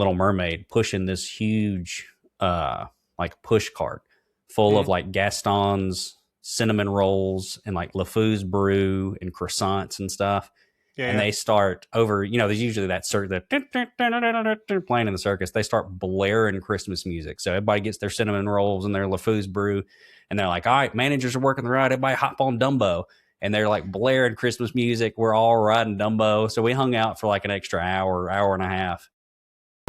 Little Mermaid pushing this huge like push cart full of like Gaston's cinnamon rolls and like LeFou's brew and croissants and stuff. And they start over, there's usually that playing in the circus. They start blaring Christmas music. So everybody gets their cinnamon rolls and their LeFou's brew. And they're like, all right, managers are working the ride. Everybody hop on Dumbo. And they're like blaring Christmas music. We're all riding Dumbo. So we hung out for like an extra hour and a half.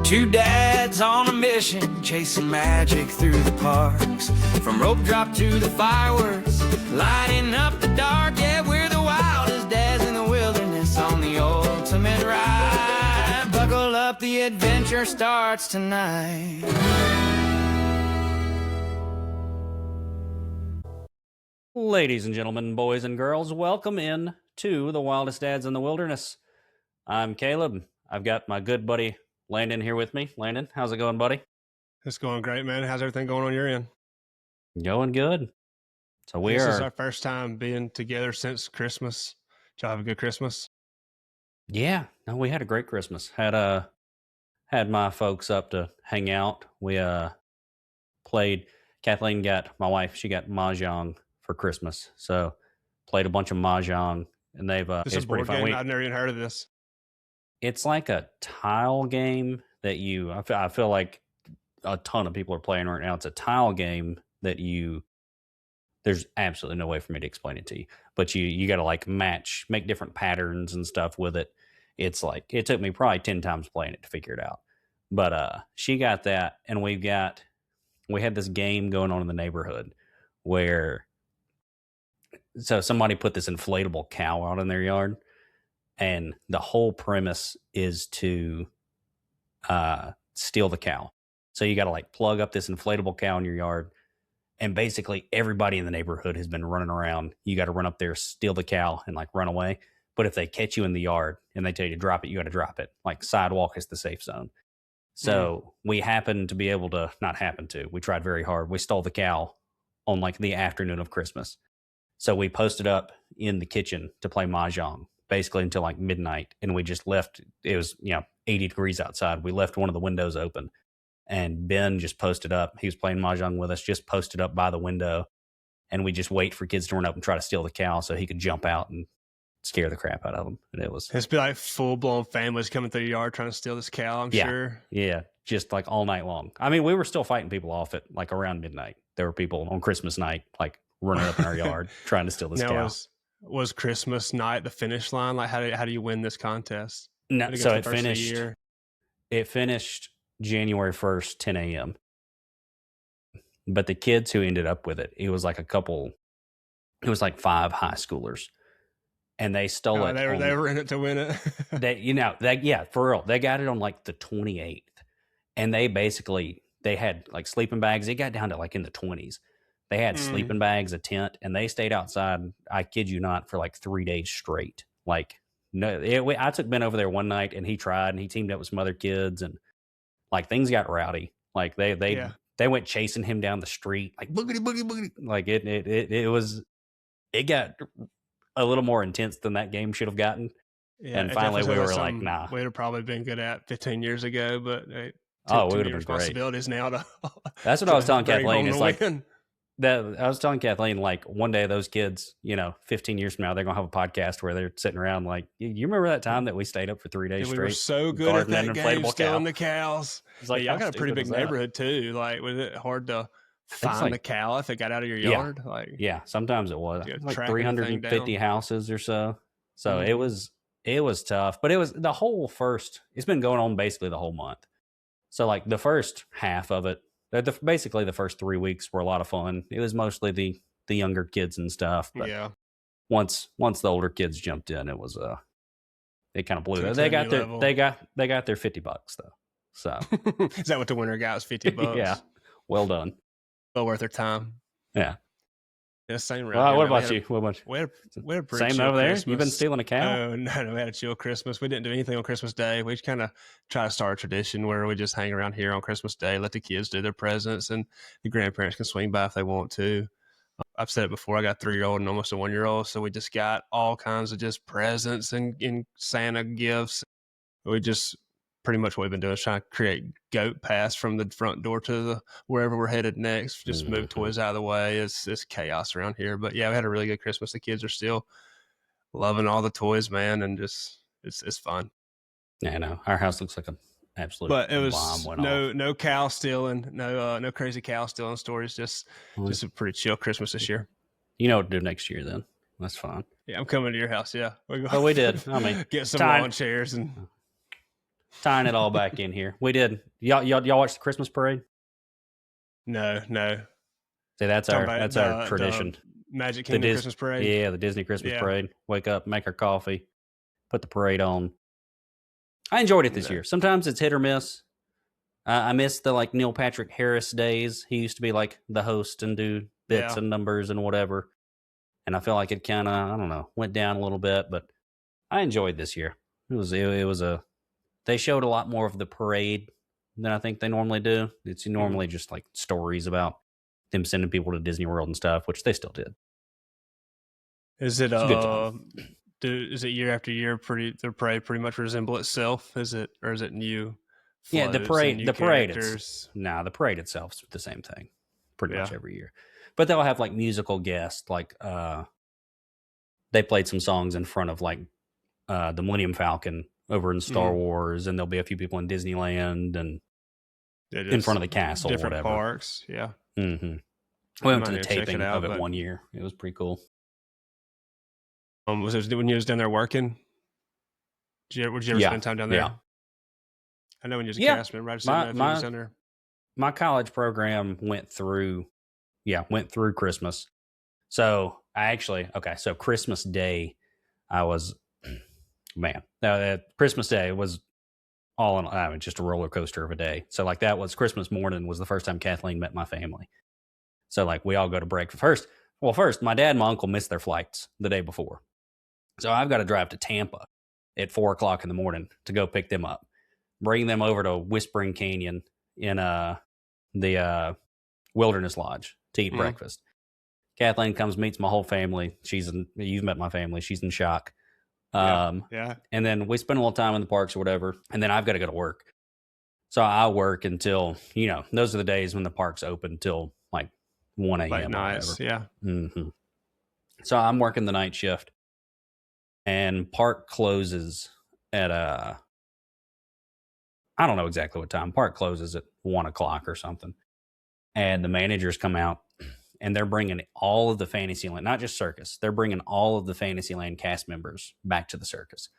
Two dads on a mission, chasing magic through the parks. From rope drop to the fireworks, lighting up the dark. Yeah, we're the wildest dads in the wilderness on the ultimate ride. Buckle up, the adventure starts tonight. Ladies and gentlemen, boys and girls, welcome in to the Wildest Dads in the Wilderness. I'm Caleb. I've got my good buddy Landon here with me. Landon, how's it going, buddy? It's going great, man. How's everything going on your end? Going good. So this is our first time being together since Christmas. Did y'all have a good Christmas? Yeah, no, we had a great Christmas. Had my folks up to hang out. We played. Kathleen got my wife. She got mahjong for Christmas, so played a bunch of mahjong, and they've this is a board game. I've never even heard of this. It's like a tile game that I feel like a ton of people are playing right now. It's a tile game that there's absolutely no way for me to explain it to you, but you got to like make different patterns and stuff with it. It's like, it took me probably 10 times playing it to figure it out, but she got that, and we had this game going on in the neighborhood where, so somebody put this inflatable cow out in their yard, and the whole premise is to steal the cow. So you got to like plug up this inflatable cow in your yard, and basically everybody in the neighborhood has been running around. You got to run up there, steal the cow, and like run away. But if they catch you in the yard and they tell you to drop it, you got to drop it. Like sidewalk is the safe zone. So we happened to be able to, not happen to, we tried very hard. We stole the cow on like the afternoon of Christmas. So we posted up in the kitchen to play mahjong basically until like midnight. And we just left. It was, 80 degrees outside. We left one of the windows open, and Ben just posted up. He was playing mahjong with us, just posted up by the window. And we just wait for kids to run up and try to steal the cow so he could jump out and scare the crap out of them. And it's be like full blown families coming through the yard trying to steal this cow, I'm sure. Yeah. Just like all night long. I mean, we were still fighting people off at like around midnight. There were people on Christmas night, like running up in our yard trying to steal this cow. Was Christmas night the finish line? Like, how do you win this contest? No, so it finished January 1st, 10 a.m. But the kids who ended up with it was like it was like 5 high schoolers. And they stole it. They were in it to win it. For real. They got it on like the 28th. And they had like sleeping bags. It got down to like in the 20s. They had sleeping bags, a tent, and they stayed outside, I kid you not, for like 3 days straight. Like, I took Ben over there one night, and he tried, and he teamed up with some other kids, and like things got rowdy. Like they went chasing him down the street, like boogity boogity boogity. Like it got a little more intense than that game should have gotten. Yeah, and finally we were like, nah. We'd have probably been good at 15 years ago, but we would have been great. Responsibilities now to. That's what I was telling Kathleen. It's like I was telling Kathleen, like one day those kids, 15 years from now, they're gonna have a podcast where they're sitting around like, you remember that time that we stayed up for 3 days straight? We were so good at that game, stealing the cows. It's like, y'all got a pretty big neighborhood too. Like, was it hard to find the cow if it got out of your yard? Sometimes it was like 350 houses or so. So it was tough, but it was it's been going on basically the whole month. So like the first half of it, basically the first 3 weeks were a lot of fun. It was mostly the younger kids and stuff. But once the older kids jumped in, it was it kind of blew. They got their $50 though. So is that what the winner got? Was $50? Yeah, well done. Well worth their time. Yeah. Yeah, same. Well, what about you? We had a same over there. Christmas. You've been stealing a cow? Oh, no, we had a chill Christmas. We didn't do anything on Christmas Day. We kind of try to start a tradition where we just hang around here on Christmas Day, let the kids do their presents, and the grandparents can swing by if they want to. I've said it before. I got a 3-year-old and almost a 1-year-old, so we just got all kinds of just presents and Santa gifts. We just pretty much what we've been doing is trying to create goat paths from the front door to the wherever we're headed next. Just move toys out of the way. It's chaos around here. But yeah, we had a really good Christmas. The kids are still loving all the toys, man, and just it's fun. Yeah, I know. Our house looks like an absolute But it was bomb went off. no cow stealing, no crazy cow stealing stories. Just a pretty chill Christmas this year. You know what to do next year then. That's fine. Yeah, I'm coming to your house. Yeah, But we did. I mean, get some lawn chairs and tying it all back in here. We did. Y'all watch the Christmas parade? No. See, that's our tradition. Magic Kingdom Christmas parade. Yeah, the Disney Christmas parade. Wake up, make our coffee, put the parade on. I enjoyed it this year. Sometimes it's hit or miss. I miss the like Neil Patrick Harris days. He used to be like the host and do bits and numbers and whatever. And I feel like it kind of, I don't know, went down a little bit, but I enjoyed this year. They showed a lot more of the parade than I think they normally do. It's normally just like stories about them sending people to Disney World and stuff, which they still did. Is it is it year after year the parade pretty much resemble itself? Is it new? Yeah, the parade the parade itself's the same thing pretty much every year. But they'll have like musical guests, like they played some songs in front of like the Millennium Falcon over in Star Wars, and there'll be a few people in Disneyland and in front of the castle, different whatever. parks. Yeah. Mm-hmm. We went to the taping of it one year. It was pretty cool. Was it when you was down there working? Would you ever spend time down there? Yeah. I know when you was a cast member. I just didn't know if you was down there. My college program went through Christmas. So so Christmas Day, Christmas Day was just a roller coaster of a day. So like that was Christmas morning was the first time Kathleen met my family. So like we all go to break first. Well, first my dad and my uncle missed their flights the day before. So I've got to drive to Tampa at 4:00 in the morning to go pick them up, bring them over to Whispering Canyon in the Wilderness Lodge to eat breakfast. Kathleen comes, meets my whole family. You've met my family. She's in shock. And then we spend a little time in the parks or whatever. And then I've got to go to work. So I work until, those are the days when the parks open till like 1 a.m. Late nights. Yeah. Mm-hmm. So I'm working the night shift and park closes at I don't know exactly what time. Park closes at 1:00 or something. And the managers come out and they're bringing all of the Fantasyland, not just circus. They're bringing all of the Fantasyland cast members back to the circus.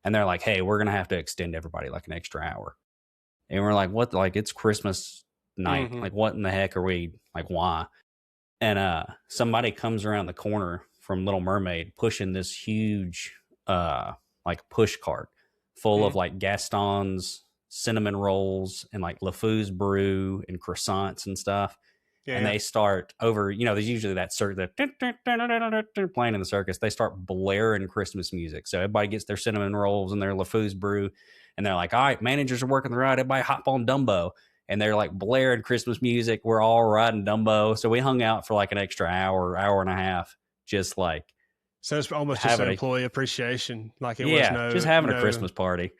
And they're like, hey, we're going to have to extend everybody like an extra hour. And we're like, what? Like, it's Christmas night. Like, what in the heck are we, like, why? And somebody comes around the corner from Little Mermaid pushing this huge, like, push cart full of, like, Gaston's cinnamon rolls and, like, LeFou's brew and croissants and stuff. And they start over, there's usually that playing in the circus. They start blaring Christmas music. So everybody gets their cinnamon rolls and their LeFou's brew. And they're like, all right, managers are working the ride. Everybody hop on Dumbo. And they're like blaring Christmas music. We're all riding Dumbo. So we hung out for like an extra hour and a half. Just like. So it's almost just an employee appreciation. Like it was just having a Christmas party.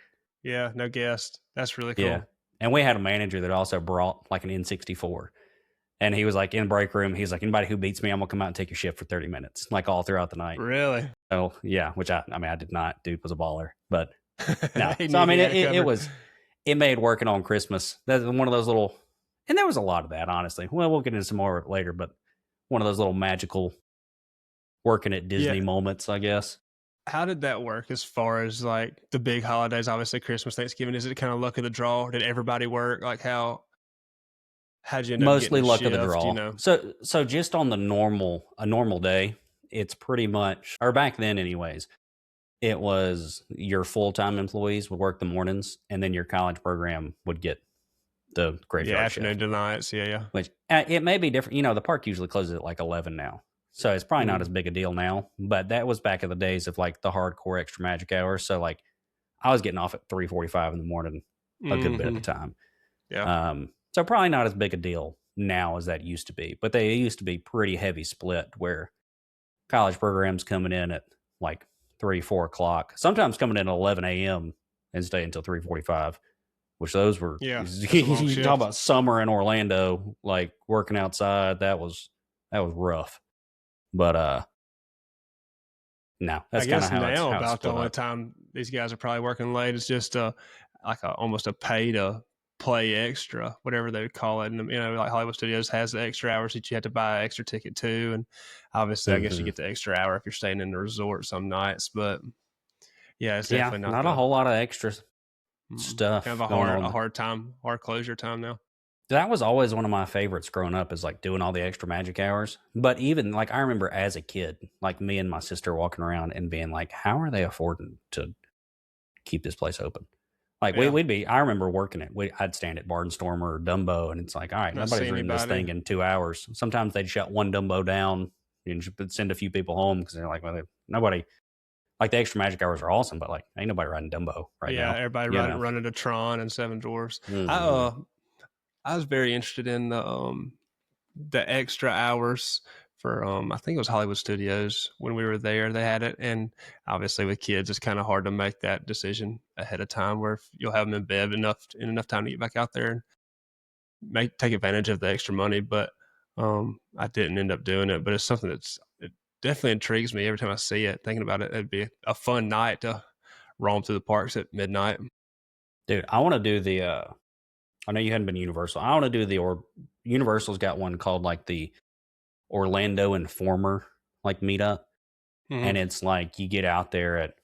Yeah, no guest. That's really cool. Yeah. And we had a manager that also brought like an N64. And he was like in break room. He's like, anybody who beats me, I'm gonna come out and take your shift for 30 minutes, like all throughout the night. Really? So yeah, which I did not. Dude was a baller, but no. So I mean, it made working on Christmas. That's one of those little, and there was a lot of that, honestly. Well, we'll get into some more later, but one of those little magical working at Disney moments, I guess. How did that work as far as like the big holidays? Obviously, Christmas, Thanksgiving. Is it kind of luck of the draw? Did everybody work? Like how'd you end up mostly luck shift, of the draw? So just on a normal day, it's pretty much, or back then anyways, it was your full-time employees would work the mornings, and then your college program would get the graveyard afternoon shift. to nights. Which it may be different. The park usually closes at like 11 now, so it's probably not as big a deal now. But that was back in the days of like the hardcore extra magic hours. So like I was getting off at 3:45 in the morning a good bit of the time. Yeah. So probably not as big a deal now as that used to be, but they used to be pretty heavy split where college programs coming in at like 3-4 o'clock, sometimes coming in at 11 a.m. and stay until 3:45. which those were, Yeah, that's a you long talk shift. about summer in Orlando, like working outside. That was rough. But no, that's I kind of guess how it's now about the split only up. time these guys are probably working late is just like almost a pay to play extra, whatever they would call it. And like Hollywood Studios has the extra hours that you have to buy an extra ticket to, and obviously, I guess you Mhm. get the extra hour if you're staying in the resort some nights. But yeah, it's Yeah, definitely not not a whole lot of extra kind stuff of a going on. hard closure time now. That was always one of my favorites growing up, is like doing all the extra magic hours. But even like I remember as a kid, like me and my sister walking around and being like, how are they affording to keep this place open? Like Yeah. I remember working it. I'd stand at Barnstormer or Dumbo, and it's like, all right, Not nobody's see reading this anybody. thing in 2 hours. Sometimes they'd shut one Dumbo down and send a few people home because they're like, well, nobody. Like the extra magic hours are awesome, but like ain't nobody riding Dumbo right now. Everybody running to Tron and Seven Dwarfs. Mhm. I was very interested in the extra hours for I think it was Hollywood Studios when we were there. They had it, and obviously with kids, it's kind of hard to make that decision ahead of time. Where you'll have them in bed enough time to get back out there and take advantage of the extra money. But I didn't end up doing it. But it's something it definitely intrigues me every time I see it. Thinking about it, it'd be a fun night to roam through the parks at midnight. Dude, I want to do the I know you hadn't been to Universal. I want to do Universal's got one called like the Orlando Informer like meetup. Mm-hmm. And it's like you get out there at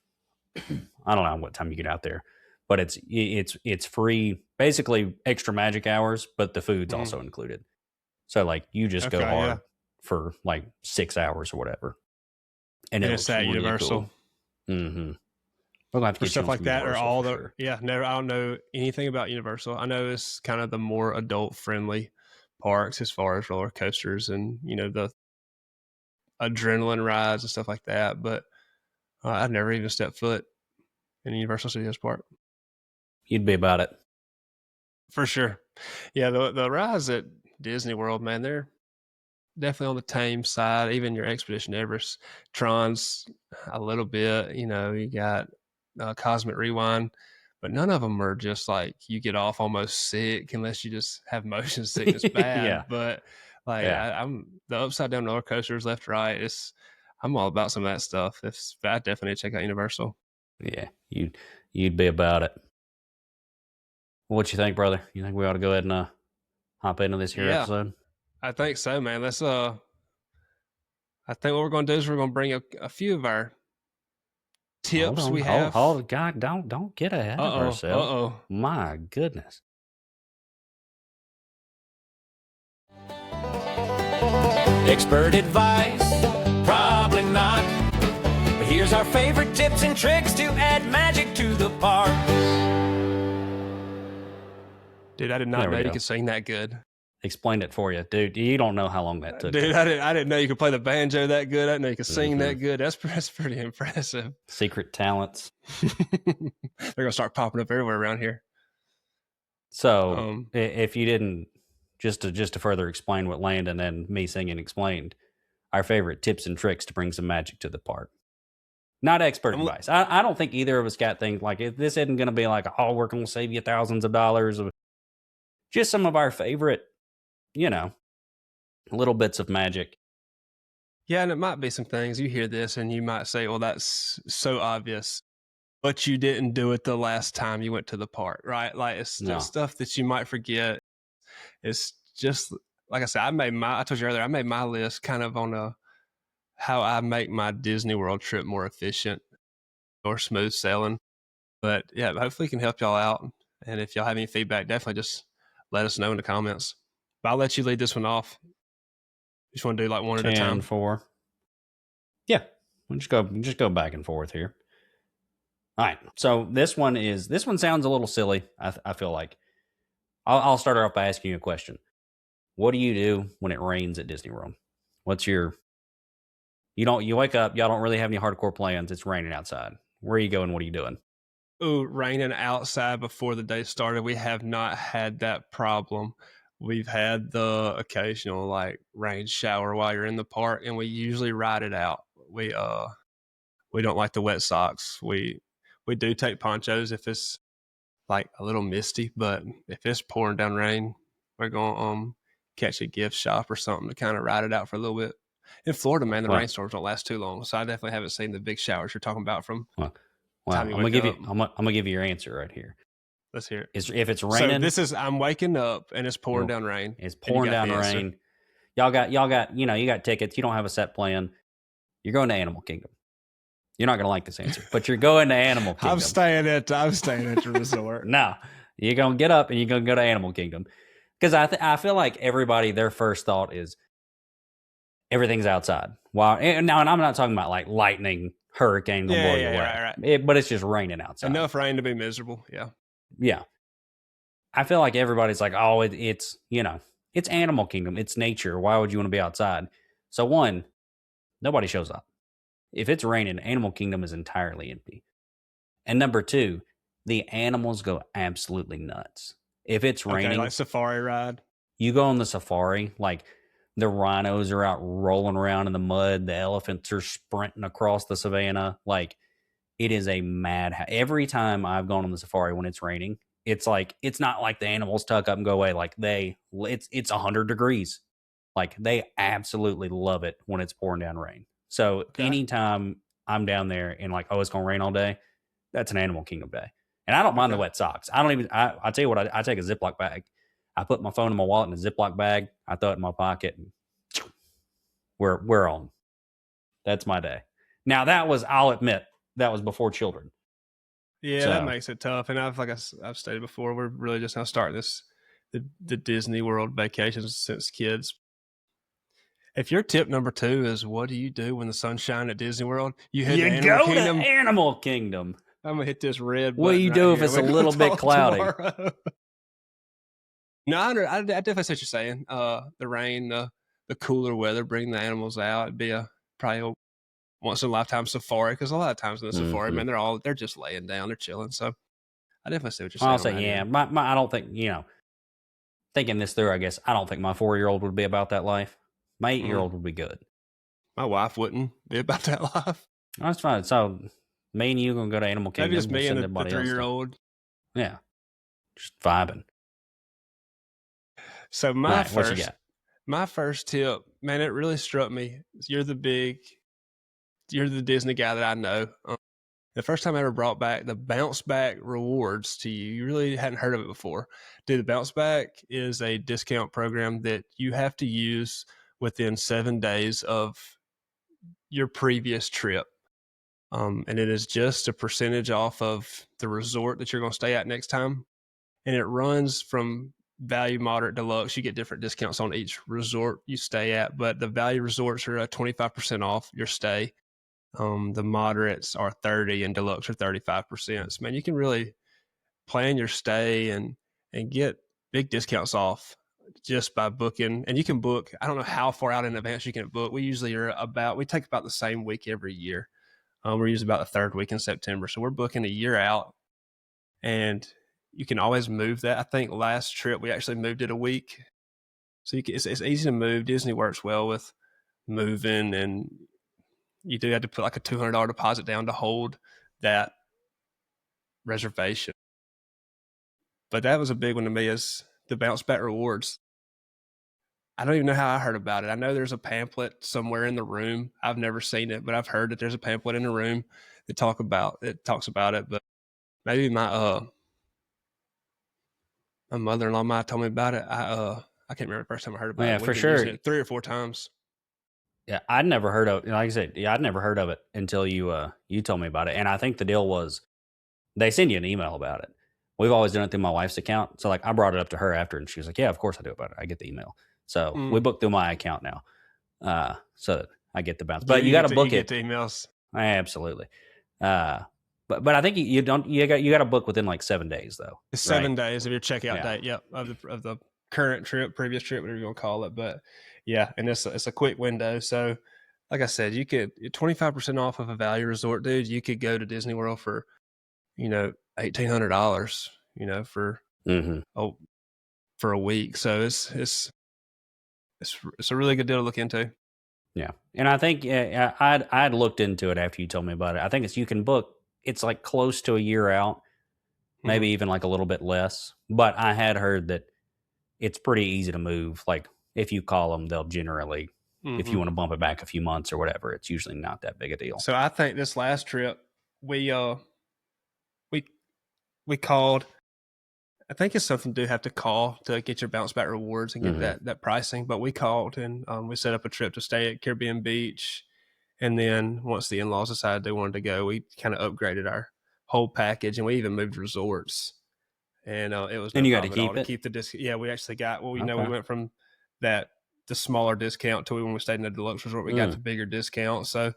I don't know what time you get out there, but it's free, basically extra magic hours, but the food's also included. So like you just go hard for like 6 hours or whatever. And it's at really Universal. Cool. Mm-hmm. We're gonna have to For get stuff like that, or all the sure. never. I don't know anything about Universal. I know it's kind of the more adult friendly parks as far as roller coasters and the adrenaline rides and stuff like that. But I've never even stepped foot in a Universal Studios park. You'd be about it For sure. Yeah, the rides at Disney World, man, they're definitely on the tame side. Even your Expedition Everest, Tron's a little bit. You got Cosmic Rewind, but none of them are just like you get off almost sick unless you just have motion sickness bad. Yeah. But like I'm the upside down roller coasters, left, right. I'm all about some of that stuff. I definitely check out Universal. Yeah, you'd be about it. What you think, brother? You think we ought to go ahead and hop into this here episode? I think so, man. Let's I think what we're going to do is we're going to bring a few of our tips we have. Hold, God, don't get ahead of ourselves. My goodness. Expert advice? Probably not. But here's our favorite tips and tricks to add magic to the park. Dude, I did not know you could sing that good. Explained it for you, dude. You don't know how long that took. Dude, I didn't know you could play the banjo that good. I didn't know you could sing that good. That's pretty impressive. Secret talents. They're gonna start popping up everywhere around here. So, if you didn't, just to further explain what Landon and me singing explained, our favorite tips and tricks to bring some magic to the park. Not expert advice. I don't think either of us got things like it. This isn't going to be like, oh, we're going to save you thousands of dollars. Just some of our favorite, little bits of magic. Yeah, and it might be some things you hear this and you might say, well, that's so obvious, but you didn't do it the last time you went to the park, right? Like it's stuff that you might forget. It's just, like I said, I told you earlier, I made my list kind of on how I make my Disney World trip more efficient or smooth sailing. But yeah, hopefully it can help y'all out. And if y'all have any feedback, definitely just let us know in the comments. But I'll let you lead this one off. You just want to do like one at a time? 4. Yeah, we'll just go back and forth here. All right. So this one sounds a little silly. I feel like I'll start off by asking you a question. What do you do when it rains at Disney World? What's your you wake up, y'all don't really have any hardcore plans. It's raining outside. Where are you going? What are you doing? Ooh, raining outside before the day started. We have not had that problem. We've had the occasional like rain shower while you're in the park, and we usually ride it out. We don't like the wet socks. We do take ponchos if it's like a little misty, but if it's pouring down rain, we're going to catch a gift shop or something to kind of ride it out for a little bit. In Florida, man, the Well- rainstorms don't last too long, so I definitely haven't seen the big showers you're talking about from. Well, Time I'm you gonna wake give up. you. I'm gonna give you your answer right here. Let's hear it. If it's So raining, this is I'm waking up and it's pouring Well, down rain. it's and you pouring got down the answer. rain. Y'all got. You got tickets. You don't have a set plan. You're going to Animal Kingdom. You're not gonna like this answer, but you're going to Animal Kingdom. I'm staying at the resort. No, you're gonna get up and you're gonna go to Animal Kingdom because I feel like everybody their first thought is everything's outside. Wow, and I'm not talking about like lightning, hurricane gonna blow you away, right. but it's just raining outside. Enough rain to be miserable. Yeah. Yeah, I feel like everybody's like, oh, it's it's Animal Kingdom, it's nature. Why would you want to be outside? So one, nobody shows up. If it's raining, Animal Kingdom is entirely empty. And number two, the animals go absolutely nuts. If it's raining, Okay, like safari ride. you go on the safari, like the rhinos are out rolling around in the mud, the elephants are sprinting across the savannah. Like it is a every time I've gone on the safari when it's raining, it's like it's not like the animals tuck up and go away. Like it's 100 degrees. Like they absolutely love it when it's pouring down rain. So anytime I'm down there and like, oh, it's gonna rain all day, that's an Animal Kingdom day. And I don't mind the wet socks. I don't even. I tell you what, I take a Ziploc bag. I put my phone in my wallet in a Ziploc bag. I throw it in my pocket, and we're on. That's my day. Now I'll admit, that was before children. Yeah, So- that makes it tough. And I've stated before, we're really just now starting the Disney World vacations since kids. If your tip number 2 is what do you do when the sun's shining at Disney World? You head to Animal Kingdom. to Animal Kingdom. I'm gonna hit this red. What do you button do right if here. it's a We're gonna little bit talk cloudy? tomorrow. No, I definitely see what you're saying. The rain, the cooler weather, bring the animals out. It'd be probably a once in a lifetime safari, because a lot of times in the safari, man, they're just laying down, they're chilling. So I definitely see what you're saying. I'll say, yeah. My I don't think thinking this through. I guess I don't think my 4-year-old would be about that life. My 8-year-old would be good. My wife wouldn't be about that life. That's fine. So me and you gonna go to Animal Kingdom. Maybe just me We'll and send the everybody else to- 3-year-old. Yeah, just vibing. So All right, what you got? my first tip, man, it really struck me. You're the Disney guy that I know. The first time I ever brought back the bounce back rewards to you, you really hadn't heard of it before. Dude, the bounce back is a discount program that you have to use within 7 days of your previous trip. And it is just a percentage off of the resort that you're going to stay at next time. And it runs from value, moderate, deluxe. You get different discounts on each resort you stay at, but the value resorts are 25% off your stay. The moderates are 30 and deluxe are 35%. So, man, you can really plan your stay and get big discounts off just by booking. And you can book, I don't know how far out in advance you can book. We usually we take about the same week every year. We're usually about the third week in September. So we're booking a year out, and you can always move that. I think last trip we actually moved it a week. So it's easy to move. Disney works well with moving, and you do have to put like a $200 deposit down to hold that reservation. But that was a big one to me, is the bounce back rewards. I don't even know how I heard about it. I know there's a pamphlet somewhere in the room. I've never seen it, but I've heard that there's a pamphlet in the room that talks about it. But maybe my mother-in-law might have told me about it. I can't remember the first time I heard about it. Yeah, We've for been sure. using it 3 or 4 times. Yeah, I'd never heard of. Like I said, I'd never heard of it until you told me about it. And I think the deal was they send you an email about it. We've always done it through my wife's account. So like I brought it up to her after, and she was like, "Yeah, of course I do about it. I get the email." So we book through my account now, so I get the bounce. But you got to book it. Get the emails. Absolutely. But I think you got to book within like 7 days though. It's 7 days of your checkout Yeah. date. Yep, of the current trip, previous trip, whatever you want to call it. But yeah, and it's a quick window. So like I said, you could 25% off of a value resort, dude. You could go to Disney World for $1,800, for for a week. So it's a really good deal to look into. Yeah, and I think I'd looked into it after you told me about it. I think you can book. It's like close to a year out, maybe even like a little bit less. But I had heard that it's pretty easy to move. Like if you call them, they'll generally, if you want to bump it back a few months or whatever, it's usually not that big a deal. So I think this last trip we called. I think it's something you do have to call to get your bounce back rewards and get that pricing. But we called and we set up a trip to stay at Caribbean Beach. And then once the in-laws decided they wanted to go, we kind of upgraded our whole package, and we even moved resorts. And it was. And you got to keep the discount. Yeah, we actually got. Well, we went from the smaller discount to when we stayed in the deluxe resort, we got the bigger discount. So,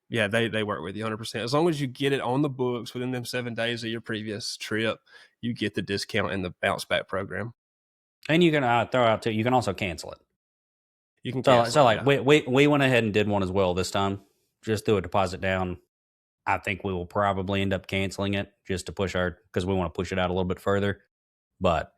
yeah, they work with you 100%. As long as you get it on the books within them 7 days of your previous trip, you get the discount in the bounce back program. And you can throw out too. You can also cancel it. You can we went ahead and did one as well this time. Just threw a deposit down. I think we will probably end up canceling it just to push because we want to push it out a little bit further. But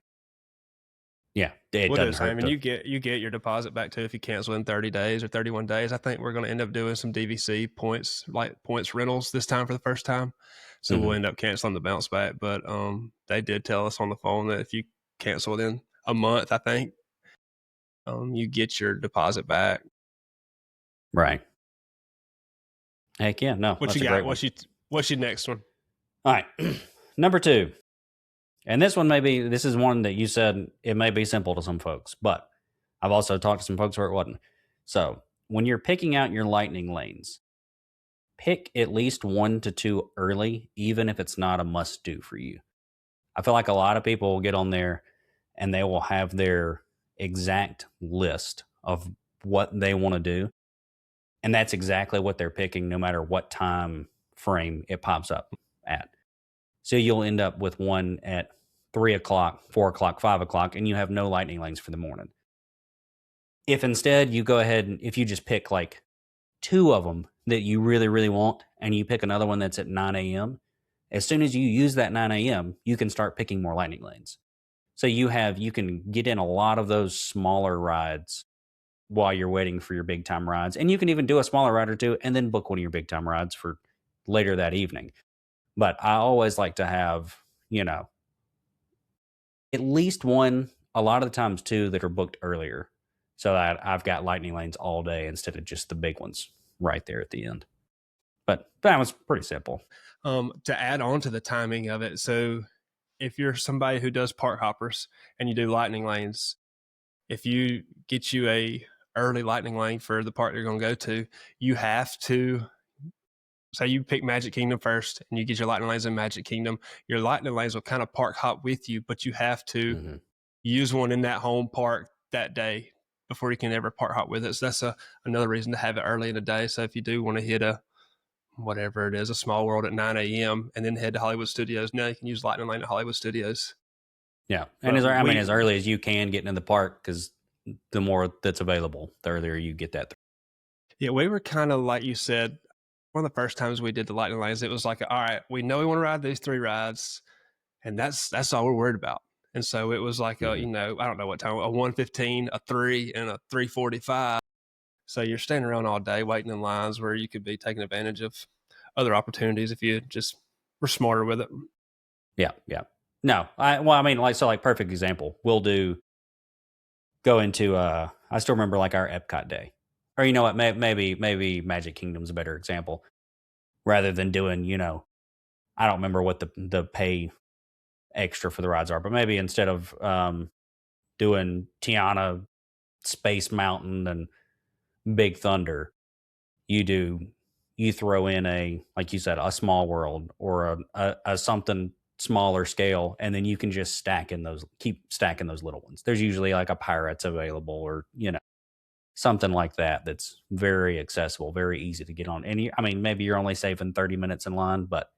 yeah, it doesn't hurt. I mean, you get your deposit back too if you cancel in 30 days or 31 days. I think we're going to end up doing some DVC points, like points rentals this time for the first time. So we'll end up canceling the bounce back. But they did tell us on the phone that if you cancel within a month, I think, you get your deposit back. Right. Heck yeah. No. What you got? What's your next one? All right. Number 2. And this is one that you said it may be simple to some folks, but I've also talked to some folks where it wasn't. So when you're picking out your lightning lanes, pick at least 1 to 2 early, even if it's not a must do for you. I feel like a lot of people will get on there and they will have their exact list of what they want to do. And that's exactly what they're picking, no matter what time frame it pops up at. So you'll end up with one at 3 o'clock, 4 o'clock, 5 o'clock, and you have no lightning lanes for the morning. If instead you go ahead and if you just pick like 2 of them that you really, really want, and you pick another one that's at 9 a.m., as soon as you use that 9 a.m., you can start picking more lightning lanes. So you can get in a lot of those smaller rides while you're waiting for your big time rides. And you can even do a smaller ride or 2 and then book one of your big time rides for later that evening. But I always like to have, at least 1, a lot of the times 2 that are booked earlier, so that I've got lightning lanes all day instead of just the big ones right there at the end. But that was pretty simple. To add on to the timing of it, so if you're somebody who does park hoppers and you do lightning lanes, if you get you a early lightning lane for the park you're going to go to, you have to say you pick Magic Kingdom first and you get your lightning lanes in Magic Kingdom. Your lightning lanes will kind of park hop with you, but you have to use one in that home park that day before you can ever park hop with it. So that's another reason to have it early in the day. So if you do want to hit a Small World at 9 a.m. and then head to Hollywood Studios, now you can use lightning lane at Hollywood Studios. Yeah. And as early as you can get into the park, because the more that's available, the earlier you get that. Yeah, we were kind of like you said, one of the first times we did the lightning lanes, it was like, all right, we know we want to ride these 3 rides, and that's all we're worried about. And so it was like I don't know what time, a 1:15, a 3, and a 3:45. So you're standing around all day waiting in lines where you could be taking advantage of other opportunities if you just were smarter with it. Yeah, yeah. No, like perfect example. We'll go into I still remember like our Epcot day. Or you know what, maybe Magic Kingdom's a better example. Rather than doing, I don't remember what the pay extra for the rides are, but maybe instead of doing Tiana, Space Mountain, and Big Thunder, you throw in like you said, a Small World or a something smaller scale, and then you can just keep stacking those little ones. There's usually like a Pirates available, or something like that that's very accessible, very easy to get on. And maybe you're only saving 30 minutes in line, but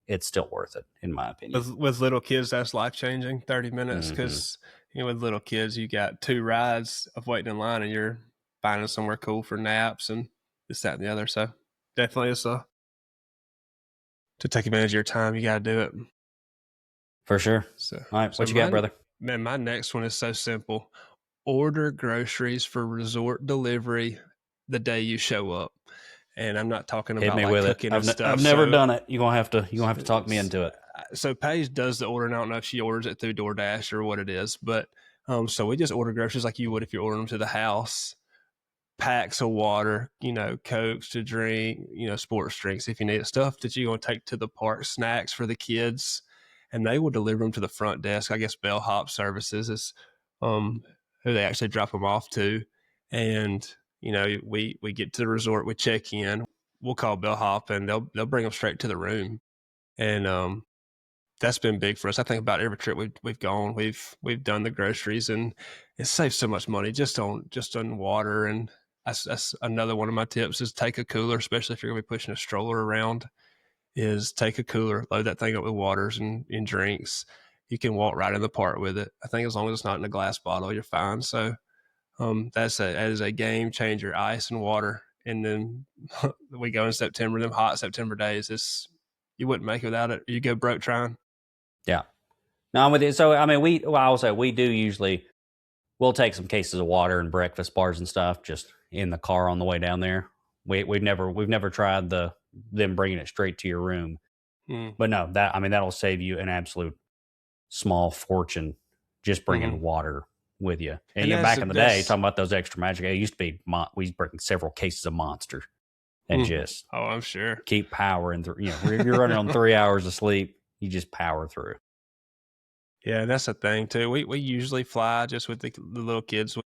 it's still worth it, in my opinion. With little kids, that's life-changing, 30 minutes, because with little kids, you got 2 rides of waiting in line, and you're finding somewhere cool for naps and this, that, and the other. So definitely to take advantage of your time, you got to do it. For sure. So, all right, what you got, brother? Man, my next one is so simple. Order groceries for resort delivery the day you show up. And I'm not talking about cooking and stuff. I've never done it. You're gonna have to talk me into it. So Paige does the ordering. I don't know if she orders it through DoorDash or what it is, but so we just order groceries like you would if you're ordering them to the house. Packs of water, Cokes to drink, sports drinks if you need it, stuff that you're going to take to the park, snacks for the kids, and they will deliver them to the front desk. I guess Bellhop Services is who they actually drop them off to, and we get to the resort, we check in, we'll call Bellhop, and they'll bring them straight to the room, and that's been big for us. I think about every trip we've gone, we've done the groceries, and it saves so much money just on water. And that's another one of my tips is take a cooler, especially if you're gonna be pushing a stroller around. Is take a cooler, load that thing up with waters and drinks. You can walk right in the park with it. I think as long as it's not in a glass bottle, you're fine. So that is a game changer. Ice and water, and then we go in September. Them hot September days, you wouldn't make it without it. You go broke trying. Yeah. No, I'm with you. So, I mean, I will say we do usually, we'll take some cases of water and breakfast bars and stuff just in the car on the way down there. We've never tried them bringing it straight to your room. But no, that'll save you an absolute small fortune just bringing water with you. And back in the day, talking about those extra magic, it used to be, we used to bring several cases of Monster and just I'm sure keep powering through. If you're running on 3 hours of sleep, you just power through. Yeah, that's the thing too. We usually fly just with the little kids.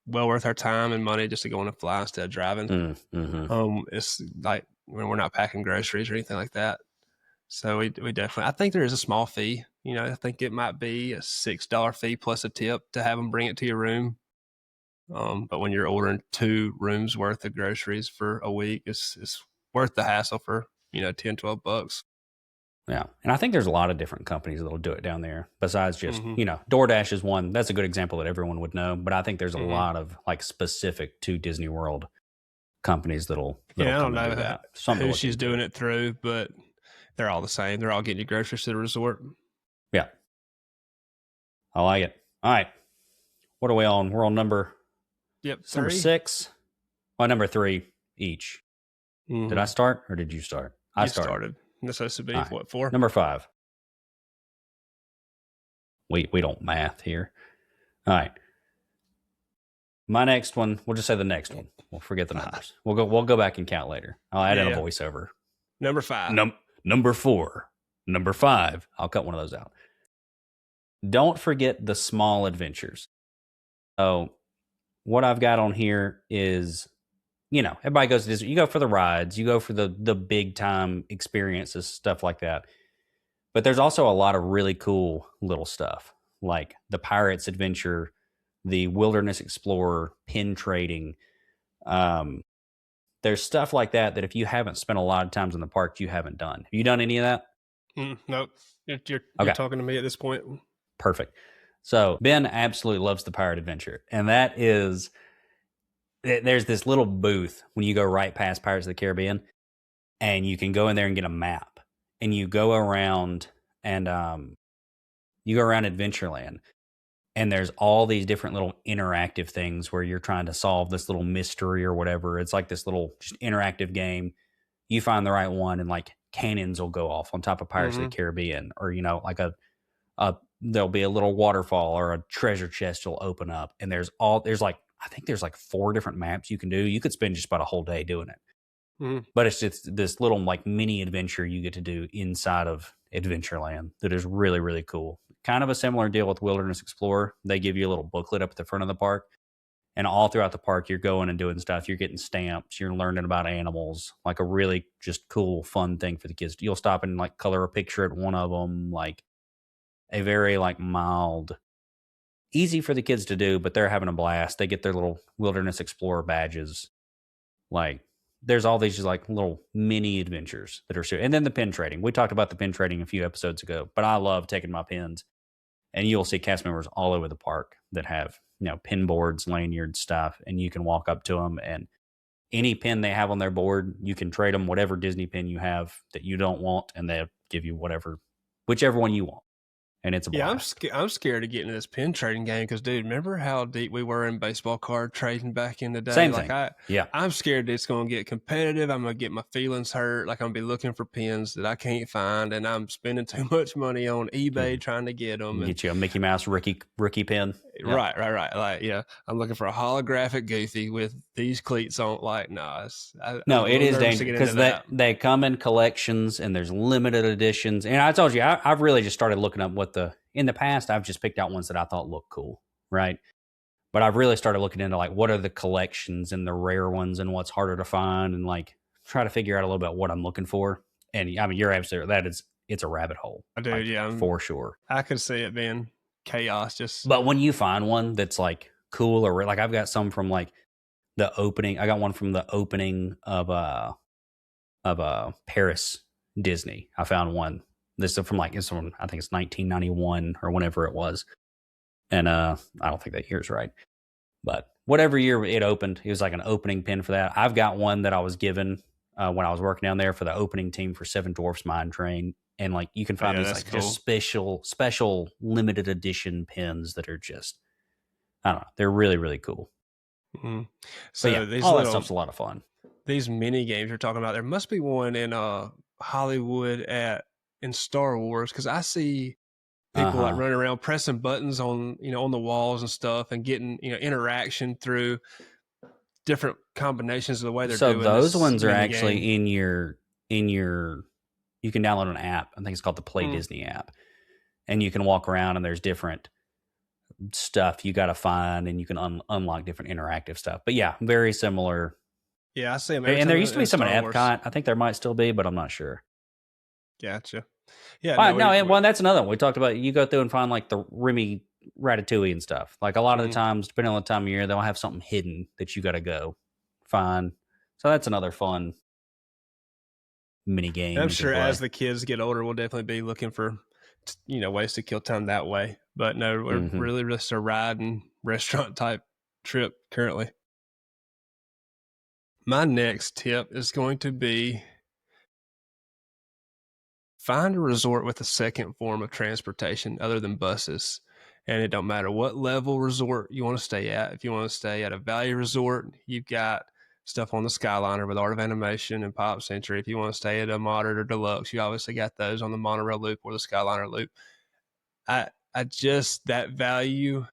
Well worth our time and money just to go on a fly instead of driving. It's like when we're not packing groceries or anything like that. So we definitely, I think there is a small fee. I think it might be a $6 fee plus a tip to have them bring it to your room. But when you're ordering 2 rooms worth of groceries for a week, it's worth the hassle for, $10-12. Yeah. And I think there's a lot of different companies that'll do it down there besides just, DoorDash is one. That's a good example that everyone would know. But I think there's a lot of like specific to Disney World companies that'll I don't know that. Who she's doing it through, but they're all the same. They're all getting you groceries to the resort. Yeah. I like it. All right. What are we on? We're on number 6. Well, number 3 each. Did I start or did you start? I started. That's supposed to be what, 4? Number 5. We don't math here. All right. My next one, we'll just say the next one. We'll forget the numbers. We'll go back and count later. I'll add in a voiceover. Number 5. Number 4. Number 5. I'll cut one of those out. Don't forget the small adventures. So what I've got on here is, everybody goes to Disney. You go for the rides. You go for the big time experiences, stuff like that. But there's also a lot of really cool little stuff like the Pirates Adventure, the Wilderness Explorer, pin trading. There's stuff like that if you haven't spent a lot of times in the park, you haven't done. Have you done any of that? Nope. You're talking to me at this point. Perfect. So Ben absolutely loves the Pirate Adventure. And that is, there's this little booth when you go right past Pirates of the Caribbean, and you can go in there and get a map, and you go around Adventureland, and there's all these different little interactive things where you're trying to solve this little mystery or whatever. It's like this little just interactive game. You find the right one, and like cannons will go off on top of Pirates of the Caribbean, or like there'll be a little waterfall or a treasure chest will open up, and there's I think there's like 4 different maps you can do. You could spend just about a whole day doing it. But it's just this little like mini adventure you get to do inside of Adventureland that is really, really cool. Kind of a similar deal with Wilderness Explorer. They give you a little booklet up at the front of the park, and all throughout the park, you're going and doing stuff. You're getting stamps. You're learning about animals, like a really just cool, fun thing for the kids. You'll stop and like color a picture at one of them, like a very like mild, easy for the kids to do, but they're having a blast. They get their little Wilderness Explorer badges. Like there's all these just like little mini adventures that are and then the pin trading. We talked about the pin trading a few episodes ago, but I love taking my pins, and you'll see cast members all over the park that have, pin boards, lanyards, stuff, and you can walk up to them, and any pin they have on their board, you can trade them whatever Disney pin you have that you don't want, and they'll give you whichever one you want. and it's a Yeah, blast. I'm scared to get into this pin trading game because, dude, remember how deep we were in baseball card trading back in the day? Same Like thing. Yeah. I'm scared that it's going to get competitive. I'm going to get my feelings hurt. Like I'm going to be looking for pins that I can't find, and I'm spending too much money on eBay trying to get them. Get you a Mickey Mouse rookie pin. Yep. Right. Like, yeah, I'm looking for a holographic Goofy with these cleats on. Like, no, it is dangerous because they come in collections and there's limited editions. And I told you, I've really just started looking up in the past, I've just picked out ones that I thought looked cool, right? But I've really started looking into like what are the collections and the rare ones and what's harder to find and like try to figure out a little bit what I'm looking for. And I mean, you're absolutely it's a rabbit hole. Dude, like, yeah, for sure. I could see it being chaos. But when you find one that's like cool or like I've got some from like the opening. I got one from the opening of Paris Disney. I found one. This is from I think it's 1991 or whenever it was. And I don't think that year's right. But whatever year it opened, it was like an opening pin for that. I've got one that I was given when I was working down there for the opening team for Seven Dwarfs Mine Train. And like you can find these like cool. Just special limited edition pins that are just, I don't know, they're really, really cool. Mm-hmm. So yeah, all that stuff's a lot of fun. These mini games you're talking about, there must be one in Hollywood in Star Wars, because I see people like running around pressing buttons on the walls and stuff and getting interaction through different combinations of the way they're doing. So those ones are actually in your you can download an app. I think it's called the Play Disney app, and you can walk around and there's different stuff you got to find, and you can unlock different interactive stuff. But yeah, very similar. Yeah, I see them. And there used to be some in Epcot. I think there might still be, but I'm not sure. Gotcha. Yeah. Well, that's another one. We talked about, you go through and find like the Remy Ratatouille and stuff. Like a lot of the times, depending on the time of year, they'll have something hidden that you got to go find. So that's another fun mini game. I'm sure as the kids get older, we'll definitely be looking for ways to kill time that way. But no, we're really just a ride and restaurant type trip currently. My next tip is going to be find a resort with a second form of transportation other than buses. And it don't matter what level resort you want to stay at. If you want to stay at a value resort, you've got stuff on the Skyliner with Art of Animation and Pop Century. If you want to stay at a moderate or deluxe, you obviously got those on the Monorail Loop or the Skyliner Loop. I just, that value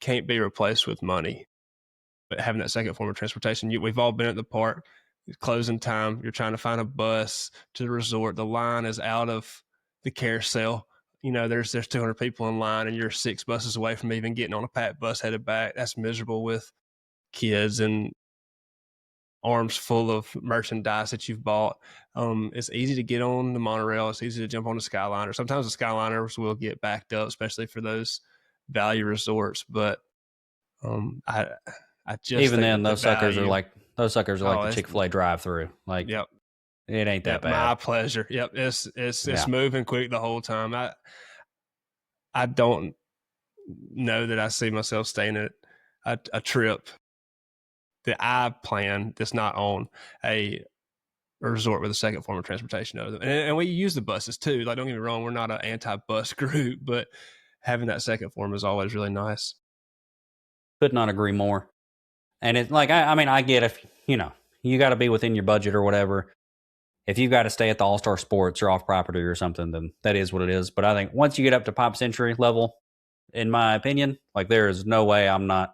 can't be replaced with money. But having that second form of transportation, we've all been at the park, it's closing time, you're trying to find a bus to the resort, the line is out of the carousel. There's 200 people in line and you're 6 buses away from even getting on a packed bus headed back. That's miserable with kids and arms full of merchandise that you've bought. It's easy to get on the monorail. It's easy to jump on the Skyliner. Sometimes the Skyliners will get backed up, especially for those value resorts. But I just even then those suckers are like the Chick-fil-A drive-through. Like, yep, it ain't that bad. My pleasure. Yep, it's moving quick the whole time. I don't know that I see myself staying at a trip that I plan that's not on a resort with a second form of transportation. And we use the buses too. Like, don't get me wrong, we're not an anti-bus group, but having that second form is always really nice. Could not agree more. And it's like, I get if, you got to be within your budget or whatever. If you've got to stay at the All-Star Sports or off property or something, then that is what it is. But I think once you get up to Pop Century level, in my opinion, like there is no way I'm not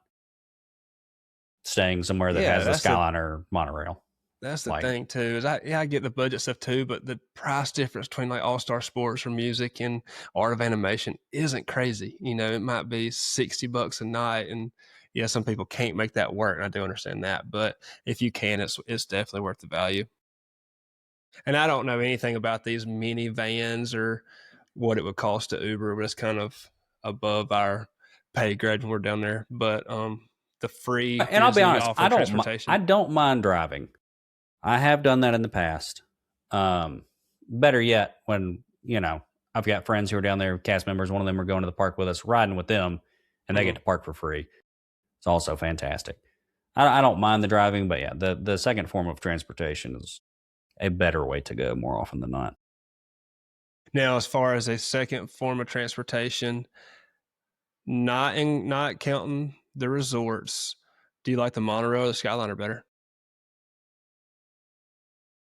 staying somewhere that has the Skyliner or monorail. That's the thing too, is I get the budget stuff too, but the price difference between like All-Star Sports or music and Art of Animation isn't crazy. It might be $60 a night, and yeah, some people can't make that work, and I do understand that. But if you can, it's definitely worth the value. And I don't know anything about these mini vans or what it would cost to Uber, but it's kind of above our pay grade when we're down there. But the free, and I'll be honest, I don't mind driving. I have done that in the past. Better yet, when I've got friends who are down there, cast members. One of them are going to the park with us, riding with them, and they get to park for free. It's also fantastic. I don't mind the driving, but yeah, the second form of transportation is a better way to go more often than not. Now, as far as a second form of transportation, not counting the resorts, do you like the monorail or the Skyliner better?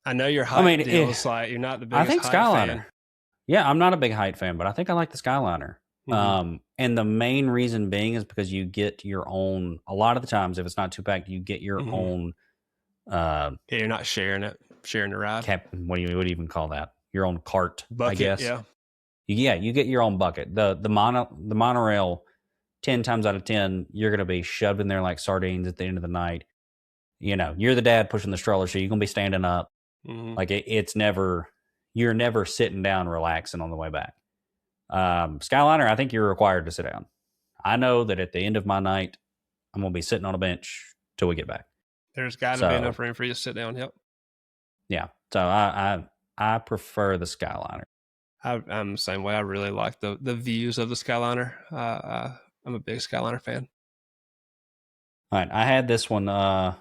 I know your I height mean, deal is like you're not the I biggest think height Skyliner. fan. Yeah, I'm not a big height fan, but I think I like the Skyliner. And the main reason being is because you get your own. A lot of the times, if it's not too packed, you get your own. Yeah, you're not sharing the ride. What do you even call that? Your own cart, Bucket, I guess. yeah. You get your own bucket. The monorail, 10 times out of 10, you're going to be shoved in there like sardines at the end of the night. You know, you're the dad pushing the stroller, so you're going to be standing up. Like it's never, you're never sitting down relaxing on the way back. Skyliner, I think you're required to sit down. I know that at the end of my night, I'm going to be sitting on a bench till we get back. There's got to be enough room for you to sit down. Yep. Yeah. So I prefer the Skyliner. I'm the same way. I really like the views of the Skyliner. I'm a big Skyliner fan. All right. I had this one. I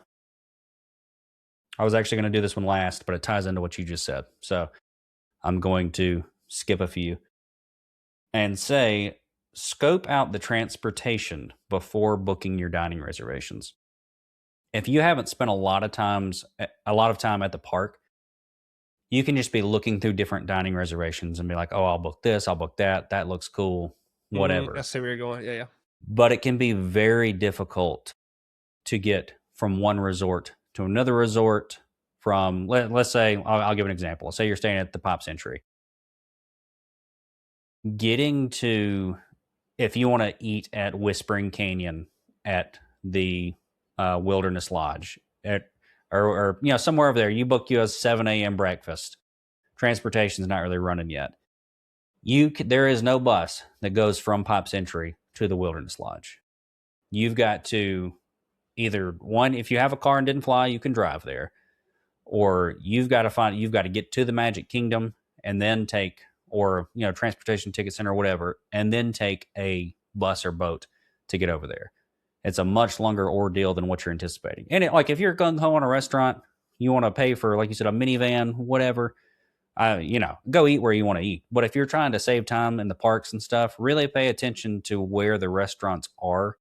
was actually going to do this one last, but it ties into what you just said. So I'm going to skip a few and say, scope out the transportation before booking your dining reservations. If you haven't spent a lot of time at the park, you can just be looking through different dining reservations and be like, oh, I'll book this, I'll book that. That looks cool, whatever. I see where you're going. Yeah. But it can be very difficult to get from one resort to another resort. From, let's say, I'll give an example. Say you're staying at the Pop Century. Getting to, if you want to eat at Whispering Canyon at the Wilderness Lodge, or somewhere over there, you book you a 7 a.m. breakfast. Transportation's not really running yet. There is no bus that goes from Pop Century to the Wilderness Lodge. You've got to either, one, if you have a car and didn't fly, you can drive there, or you've got to get to the Magic Kingdom and then take, or transportation ticket center or whatever, and then take a bus or boat to get over there. It's a much longer ordeal than what you're anticipating. And if you're gung ho on a restaurant, you want to pay for, like you said, a minivan, whatever, go eat where you want to eat. But if you're trying to save time in the parks and stuff, really pay attention to where the restaurants are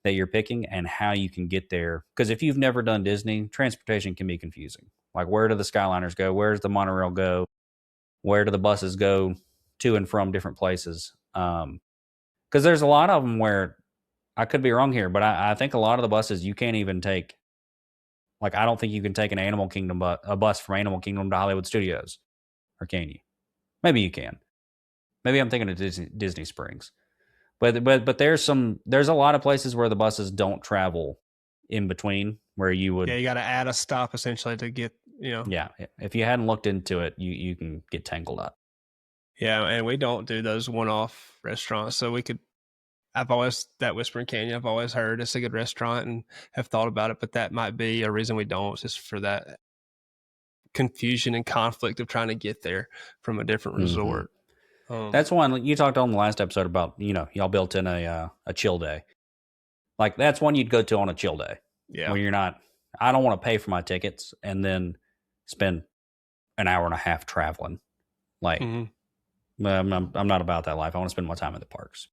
that you're picking and how you can get there. Because if you've never done Disney, transportation can be confusing. Like, where do the Skyliners go? Where does the monorail go? Where do the buses go to and from different places? Because there's a lot of them where, I could be wrong here, but I think a lot of the buses you can't even take. Like, I don't think you can take a bus from Animal Kingdom to Hollywood Studios, or can you? Maybe you can. Maybe I'm thinking of Disney Springs, but there's a lot of places where the buses don't travel in between, where you would. Yeah, you got to add a stop essentially to get. Yeah, if you hadn't looked into it, you can get tangled up. Yeah, and we don't do those one-off restaurants, so we could. That Whispering Canyon, I've always heard it's a good restaurant and have thought about it, but that might be a reason we don't, just for that confusion and conflict of trying to get there from a different resort. That's one you talked on the last episode about, y'all built in a chill day. Like, that's one you'd go to on a chill day. Yeah. Where you're not, I don't want to pay for my tickets and then spend an hour and a half traveling. Like, I'm not about that life. I want to spend my time in the parks.